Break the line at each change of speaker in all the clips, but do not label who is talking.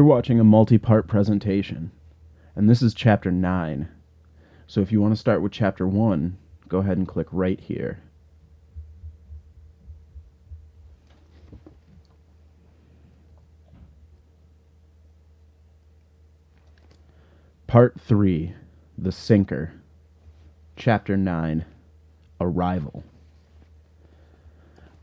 You're watching a multi-part presentation, and this is Chapter 9. So if you want to start with Chapter 1, go ahead and click right here. Part 3, The Sinker. Chapter 9, Arrival.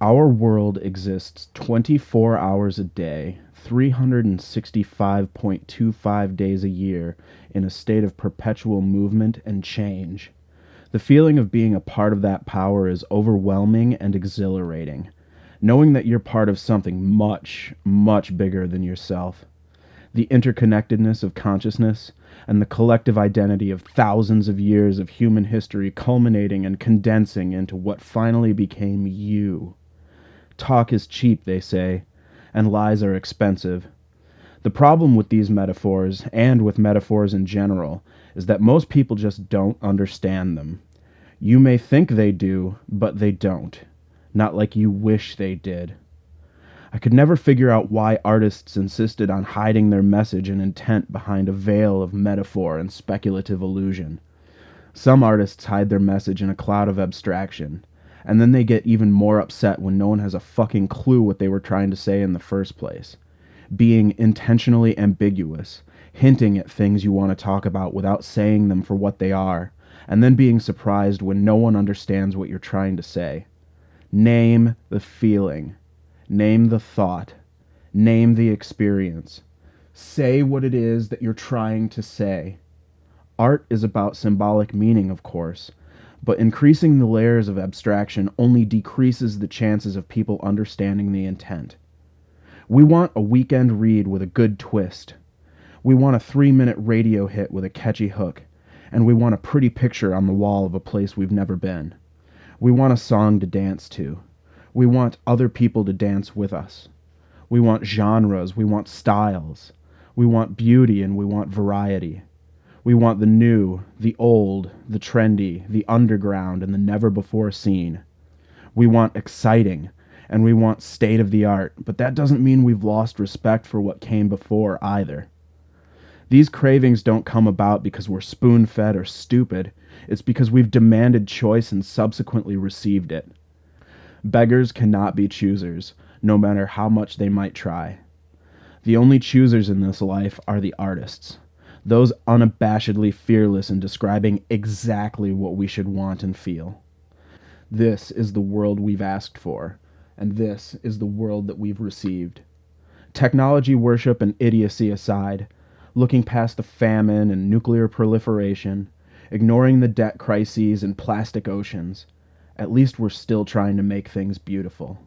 Our world exists 24 hours a day, 365.25 days a year, in a state of perpetual movement and change. The feeling of being a part of that power is overwhelming and exhilarating, knowing that you're part of something much, much bigger than yourself. The interconnectedness of consciousness and the collective identity of thousands of years of human history culminating and condensing into what finally became you. Talk is cheap, they say, and lies are expensive. The problem with these metaphors, and with metaphors in general, is that most people just don't understand them. You may think they do, but they don't. Not like you wish they did. I could never figure out why artists insisted on hiding their message and intent behind a veil of metaphor and speculative illusion. Some artists hide their message in a cloud of abstraction, and then they get even more upset when no one has a fucking clue what they were trying to say in the first place. Being intentionally ambiguous, hinting at things you want to talk about without saying them for what they are, and then being surprised when no one understands what you're trying to say. Name the feeling. Name the thought. Name the experience. Say what it is that you're trying to say. Art is about symbolic meaning, of course, but increasing the layers of abstraction only decreases the chances of people understanding the intent. We want a weekend read with a good twist. We want a 3-minute radio hit with a catchy hook, and we want a pretty picture on the wall of a place we've never been. We want a song to dance to. We want other people to dance with us. We want genres, we want styles. We want beauty and we want variety. We want the new, the old, the trendy, the underground, and the never-before-seen. We want exciting, and we want state-of-the-art, but that doesn't mean we've lost respect for what came before either. These cravings don't come about because we're spoon-fed or stupid. It's because we've demanded choice and subsequently received it. Beggars cannot be choosers, no matter how much they might try. The only choosers in this life are the artists. Those unabashedly fearless in describing exactly what we should want and feel. This is the world we've asked for, and this is the world that we've received. Technology worship and idiocy aside, looking past the famine and nuclear proliferation, ignoring the debt crises and plastic oceans, at least we're still trying to make things beautiful.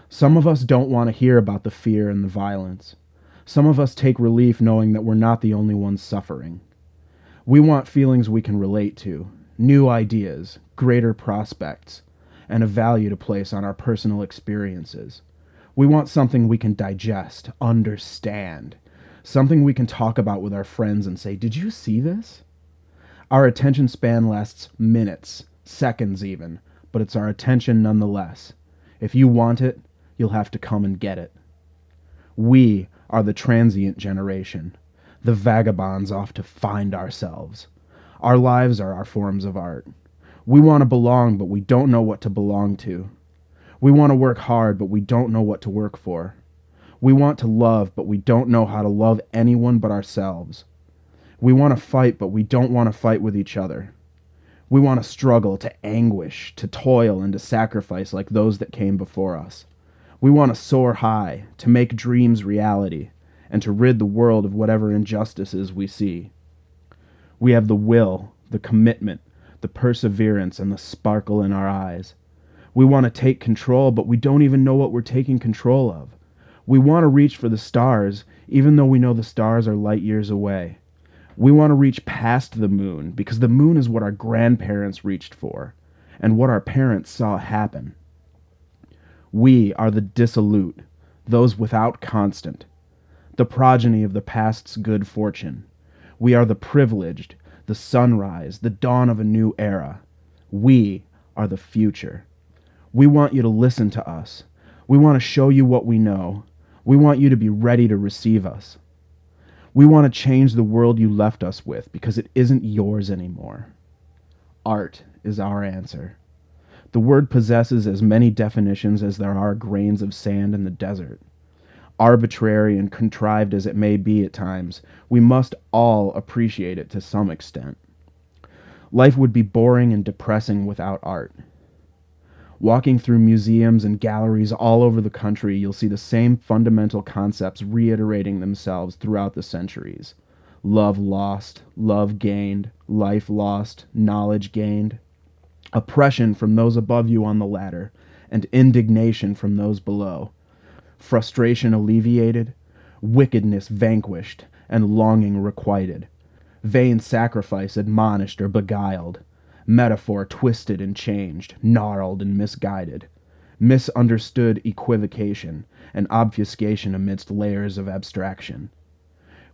Some of us don't want to hear about the fear and the violence. Some of us take relief knowing that we're not the only ones suffering. We want feelings we can relate to, new ideas, greater prospects, and a value to place on our personal experiences. We want something we can digest, understand, something we can talk about with our friends and say, "Did you see this?" Our attention span lasts minutes, seconds even, but it's our attention nonetheless. If you want it, you'll have to come and get it. We are the transient generation, the vagabonds off to find ourselves. Our lives are our forms of art. We want to belong, but we don't know what to belong to. We want to work hard, but we don't know what to work for. We want to love, but we don't know how to love anyone but ourselves. We want to fight, but we don't want to fight with each other. We want to struggle, to anguish, to toil, and to sacrifice like those that came before us. We want to soar high, to make dreams reality, and to rid the world of whatever injustices we see. We have the will, the commitment, the perseverance, and the sparkle in our eyes. We want to take control, but we don't even know what we're taking control of. We want to reach for the stars, even though we know the stars are light years away. We want to reach past the moon, because the moon is what our grandparents reached for, and what our parents saw happen. We are the dissolute, those without constant, the progeny of the past's good fortune. We are the privileged, the sunrise, the dawn of a new era. We are the future. We want you to listen to us. We want to show you what we know. We want you to be ready to receive us. We want to change the world you left us with because it isn't yours anymore. Art is our answer. The word possesses as many definitions as there are grains of sand in the desert. Arbitrary and contrived as it may be at times, we must all appreciate it to some extent. Life would be boring and depressing without art. Walking through museums and galleries all over the country, you'll see the same fundamental concepts reiterating themselves throughout the centuries. Love lost, love gained, life lost, knowledge gained. Oppression from those above you on the ladder, and indignation from those below. Frustration alleviated, wickedness vanquished, and longing requited. Vain sacrifice admonished or beguiled. Metaphor twisted and changed, gnarled and misguided. Misunderstood equivocation, and obfuscation amidst layers of abstraction.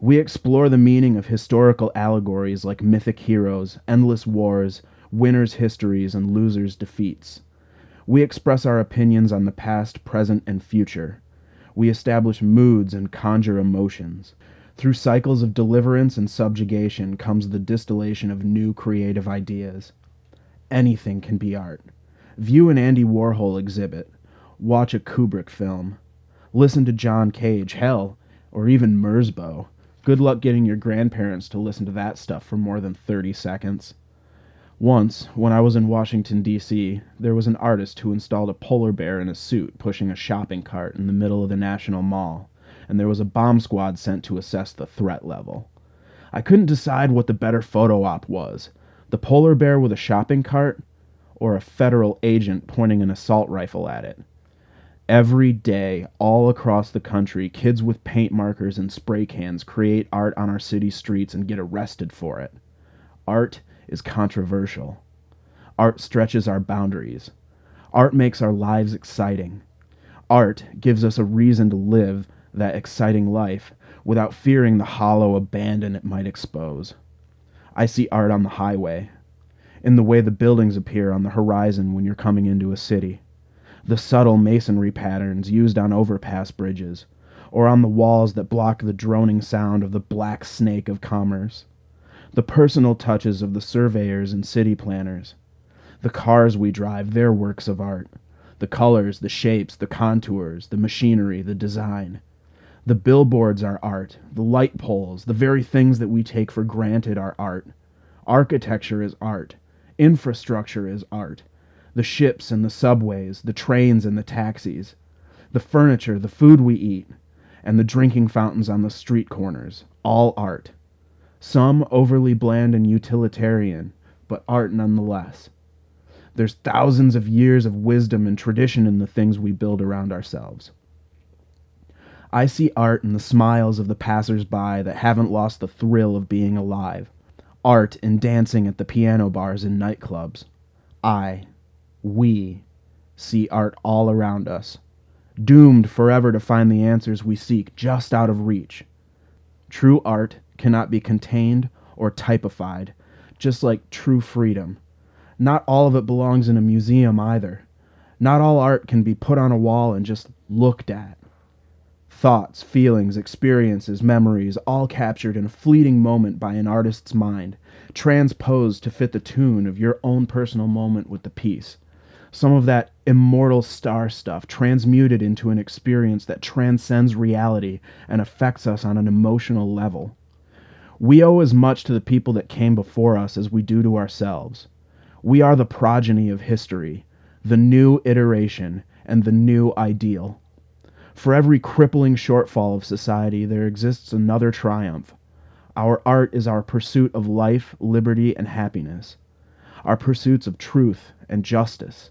We explore the meaning of historical allegories like mythic heroes, endless wars, winners' histories, and losers' defeats. We express our opinions on the past, present, and future. We establish moods and conjure emotions. Through cycles of deliverance and subjugation comes the distillation of new creative ideas. Anything can be art. View an Andy Warhol exhibit. Watch a Kubrick film. Listen to John Cage, hell, or even Merzbow. Good luck getting your grandparents to listen to that stuff for more than 30 seconds. Once, when I was in Washington, D.C., there was an artist who installed a polar bear in a suit pushing a shopping cart in the middle of the National Mall, and there was a bomb squad sent to assess the threat level. I couldn't decide what the better photo op was, the polar bear with a shopping cart, or a federal agent pointing an assault rifle at it. Every day, all across the country, kids with paint markers and spray cans create art on our city streets and get arrested for it. Art is controversial. Art stretches our boundaries. Art makes our lives exciting. Art gives us a reason to live that exciting life without fearing the hollow abandon it might expose. I see art on the highway, in the way the buildings appear on the horizon when you're coming into a city, the subtle masonry patterns used on overpass bridges, or on the walls that block the droning sound of the black snake of commerce, the personal touches of the surveyors and city planners, the cars we drive, their works of art, the colors, the shapes, the contours, the machinery, the design. The billboards are art, the light poles, the very things that we take for granted are art. Architecture is art. Infrastructure is art. The ships and the subways, the trains and the taxis, the furniture, the food we eat, and the drinking fountains on the street corners, all art. Some overly bland and utilitarian, but art nonetheless. There's thousands of years of wisdom and tradition in the things we build around ourselves. I see art in the smiles of the passers-by that haven't lost the thrill of being alive. Art in dancing at the piano bars and nightclubs. We see art all around us, doomed forever to find the answers we seek just out of reach. True art cannot be contained or typified, just like true freedom. Not all of it belongs in a museum either. Not all art can be put on a wall and just looked at. Thoughts, feelings, experiences, memories, all captured in a fleeting moment by an artist's mind, transposed to fit the tune of your own personal moment with the piece. Some of that immortal star stuff transmuted into an experience that transcends reality and affects us on an emotional level. We owe as much to the people that came before us as we do to ourselves. We are the progeny of history, the new iteration, and the new ideal. For every crippling shortfall of society, there exists another triumph. Our art is our pursuit of life, liberty, and happiness. Our pursuits of truth and justice.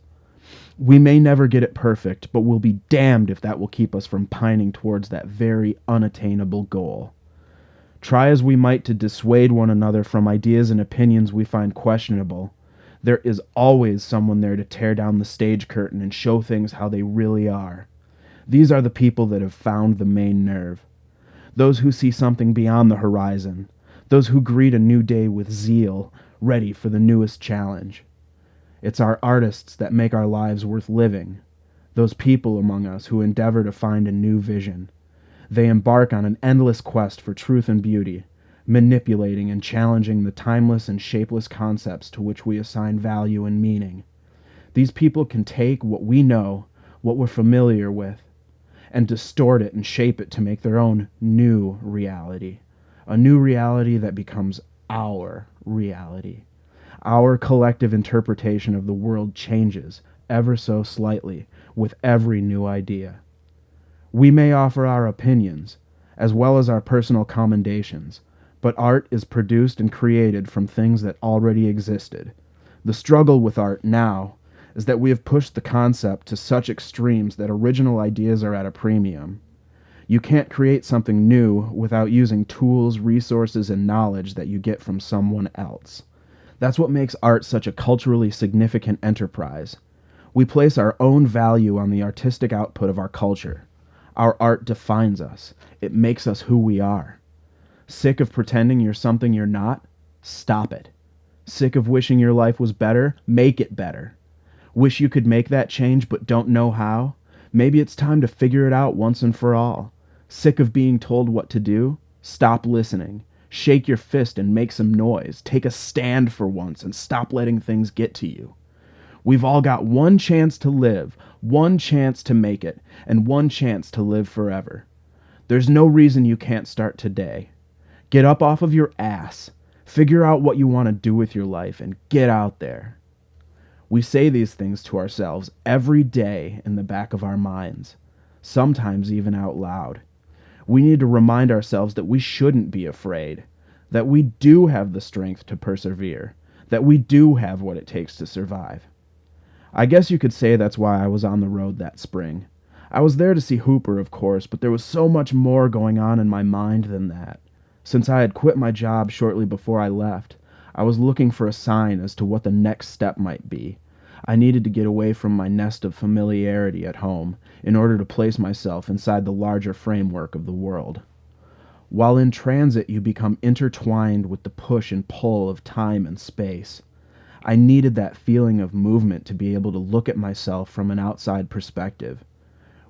We may never get it perfect, but we'll be damned if that will keep us from pining towards that very unattainable goal. Try as we might to dissuade one another from ideas and opinions we find questionable, there is always someone there to tear down the stage curtain and show things how they really are. These are the people that have found the main nerve. Those who see something beyond the horizon. Those who greet a new day with zeal, ready for the newest challenge. It's our artists that make our lives worth living. Those people among us who endeavor to find a new vision. They embark on an endless quest for truth and beauty, manipulating and challenging the timeless and shapeless concepts to which we assign value and meaning. These people can take what we know, what we're familiar with, and distort it and shape it to make their own new reality. A new reality that becomes our reality. Our collective interpretation of the world changes ever so slightly with every new idea. We may offer our opinions, as well as our personal commendations, but art is produced and created from things that already existed. The struggle with art now is that we have pushed the concept to such extremes that original ideas are at a premium. You can't create something new without using tools, resources, and knowledge that you get from someone else. That's what makes art such a culturally significant enterprise. We place our own value on the artistic output of our culture. Our art defines us. It makes us who we are. Sick of pretending you're something you're not? Stop it. Sick of wishing your life was better? Make it better. Wish you could make that change but don't know how? Maybe it's time to figure it out once and for all. Sick of being told what to do? Stop listening. Shake your fist and make some noise. Take a stand for once and stop letting things get to you. We've all got one chance to live, one chance to make it, and one chance to live forever. There's no reason you can't start today. Get up off of your ass. Figure out what you want to do with your life and get out there. We say these things to ourselves every day in the back of our minds, sometimes even out loud. We need to remind ourselves that we shouldn't be afraid, that we do have the strength to persevere, that we do have what it takes to survive. I guess you could say that's why I was on the road that spring. I was there to see Hooper, of course, but there was so much more going on in my mind than that. Since I had quit my job shortly before I left, I was looking for a sign as to what the next step might be. I needed to get away from my nest of familiarity at home in order to place myself inside the larger framework of the world. While in transit, you become intertwined with the push and pull of time and space. I needed that feeling of movement to be able to look at myself from an outside perspective.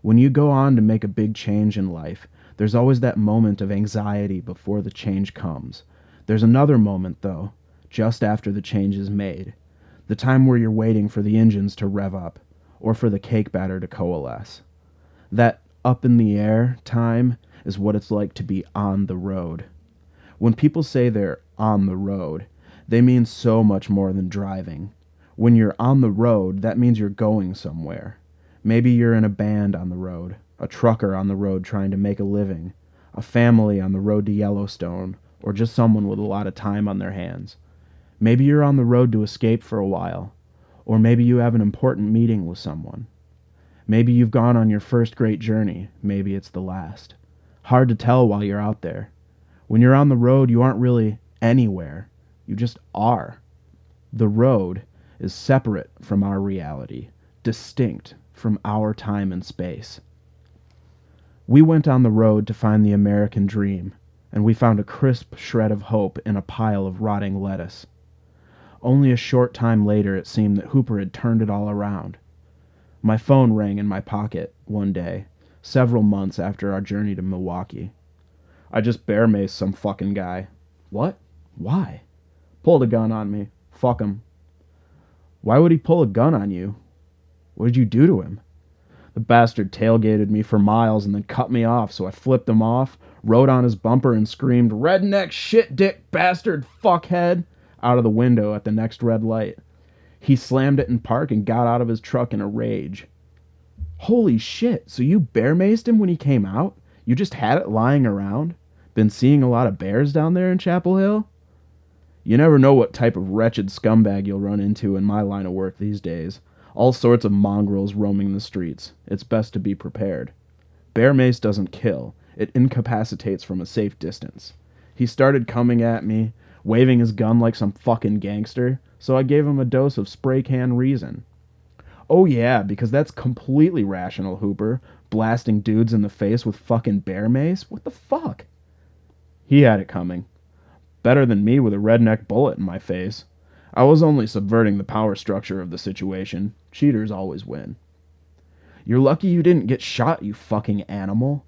When you go on to make a big change in life, there's always that moment of anxiety before the change comes. There's another moment, though, just after the change is made. The time where you're waiting for the engines to rev up, or for the cake batter to coalesce. That up in the air time is what it's like to be on the road. When people say they're on the road, they mean so much more than driving. When you're on the road, that means you're going somewhere. Maybe you're in a band on the road, a trucker on the road trying to make a living, a family on the road to Yellowstone, or just someone with a lot of time on their hands. Maybe you're on the road to escape for a while, or maybe you have an important meeting with someone. Maybe you've gone on your first great journey, maybe it's the last. Hard to tell while you're out there. When you're on the road, you aren't really anywhere. You just are. The road is separate from our reality, distinct from our time and space. We went on the road to find the American dream, and we found a crisp shred of hope in a pile of rotting lettuce. Only a short time later it seemed that Hooper had turned it all around. My phone rang in my pocket one day, several months after our journey to Milwaukee. I just bear maced some fucking guy. What? Why? Pulled a gun on me. Fuck him. Why would he pull a gun on you? What did you do to him? The bastard tailgated me for miles and then cut me off, so I flipped him off, rode on his bumper and screamed, "Redneck shit dick bastard fuckhead," out of the window at the next red light. He slammed it in park and got out of his truck in a rage. Holy shit, so you bear maced him when he came out? You just had it lying around? Been seeing a lot of bears down there in Chapel Hill? You never know what type of wretched scumbag you'll run into in my line of work these days. All sorts of mongrels roaming the streets. It's best to be prepared. Bear mace doesn't kill. It incapacitates from a safe distance. He started coming at me, waving his gun like some fucking gangster, so I gave him a dose of spray can reason. Oh yeah, because that's completely rational, Hooper. Blasting dudes in the face with fucking bear mace? What the fuck? He had it coming. Better than me with a redneck bullet in my face. I was only subverting the power structure of the situation. Cheaters always win. You're lucky you didn't get shot, you fucking animal.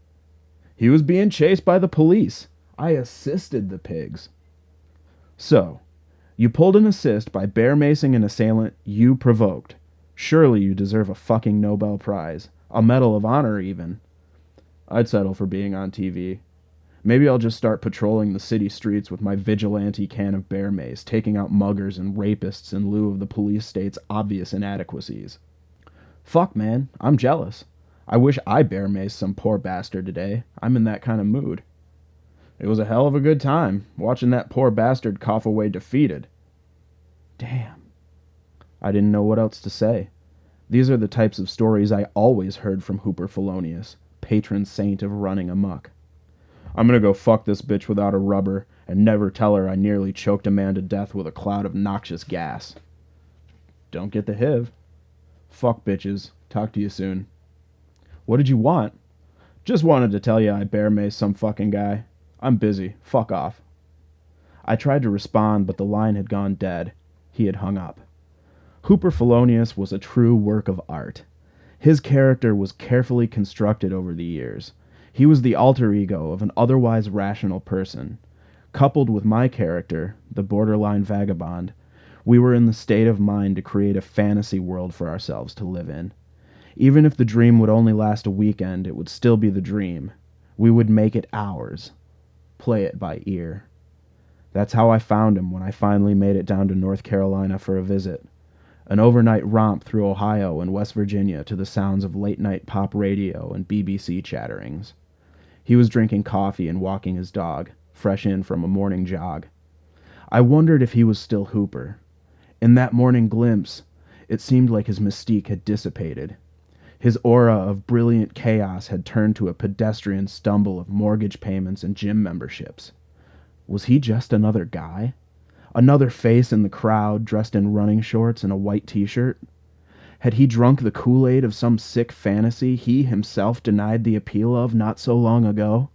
He was being chased by the police. I assisted the pigs. So, you pulled an assist by bear macing an assailant you provoked. Surely you deserve a fucking Nobel Prize. A Medal of Honor, even. I'd settle for being on TV. Maybe I'll just start patrolling the city streets with my vigilante can of bear mace, taking out muggers and rapists in lieu of the police state's obvious inadequacies. Fuck, man, I'm jealous. I wish I bear maced some poor bastard today. I'm in that kind of mood. It was a hell of a good time, watching that poor bastard cough away defeated. Damn. I didn't know what else to say. These are the types of stories I always heard from Hooper Felonious, patron saint of running amok. I'm gonna go fuck this bitch without a rubber and never tell her I nearly choked a man to death with a cloud of noxious gas. Don't get the HIV. Fuck bitches. Talk to you soon. What did you want? Just wanted to tell you I bear maced some fucking guy. I'm busy. Fuck off. I tried to respond, but the line had gone dead. He had hung up. Hooper Felonious was a true work of art. His character was carefully constructed over the years. He was the alter ego of an otherwise rational person. Coupled with my character, the Borderline Vagabond, we were in the state of mind to create a fantasy world for ourselves to live in. Even if the dream would only last a weekend, it would still be the dream. We would make it ours. Play it by ear. That's how I found him when I finally made it down to North Carolina for a visit. An overnight romp through Ohio and West Virginia to the sounds of late-night pop radio and BBC chatterings. He was drinking coffee and walking his dog, fresh in from a morning jog. I wondered if he was still Hooper. In that morning glimpse, it seemed like his mystique had dissipated. His aura of brilliant chaos had turned to a pedestrian stumble of mortgage payments and gym memberships. Was he just another guy? Another face in the crowd, dressed in running shorts and a white t-shirt? Had he drunk the Kool-Aid of some sick fantasy he himself denied the appeal of not so long ago?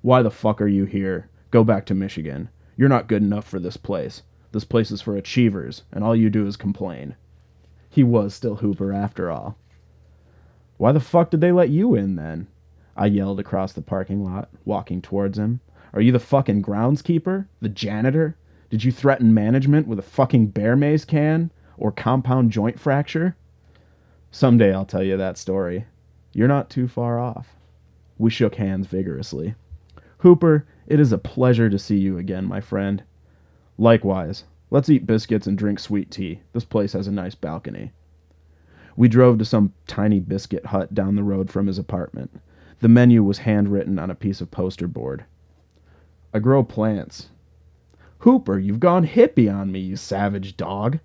Why the fuck are you here? Go back to Michigan. You're not good enough for this place. This place is for achievers, and all you do is complain. He was still Hooper after all. Why the fuck did they let you in, then? I yelled across the parking lot, walking towards him. Are you the fucking groundskeeper? The janitor? Did you threaten management with a fucking bear mace can? Or compound joint fracture? Someday I'll tell you that story. You're not too far off. We shook hands vigorously. Hooper, it is a pleasure to see you again, my friend. Likewise. Let's eat biscuits and drink sweet tea. This place has a nice balcony. We drove to some tiny biscuit hut down the road from his apartment. The menu was handwritten on a piece of poster board. I grow plants. Hooper, you've gone hippie on me, you savage dog.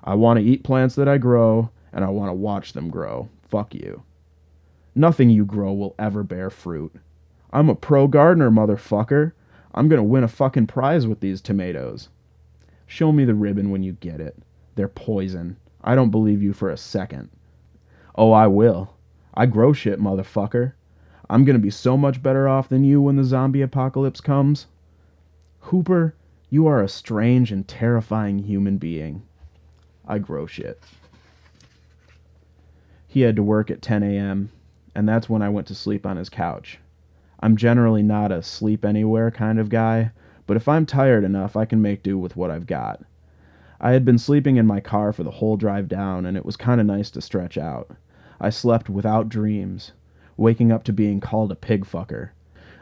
I want to eat plants that I grow, and I want to watch them grow. Fuck you. Nothing you grow will ever bear fruit. I'm a pro gardener, motherfucker. I'm gonna win a fucking prize with these tomatoes. Show me the ribbon when you get it. They're poison. I don't believe you for a second. Oh, I will. I grow shit, motherfucker. I'm gonna be so much better off than you when the zombie apocalypse comes. Hooper, you are a strange and terrifying human being. I grow shit. He had to work at 10 a.m., and that's when I went to sleep on his couch. I'm generally not a sleep anywhere kind of guy, but if I'm tired enough, I can make do with what I've got. I had been sleeping in my car for the whole drive down, and it was kind of nice to stretch out. I slept without dreams, waking up to being called a pig fucker.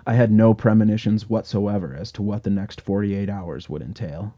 I had no premonitions whatsoever as to what the next 48 hours would entail.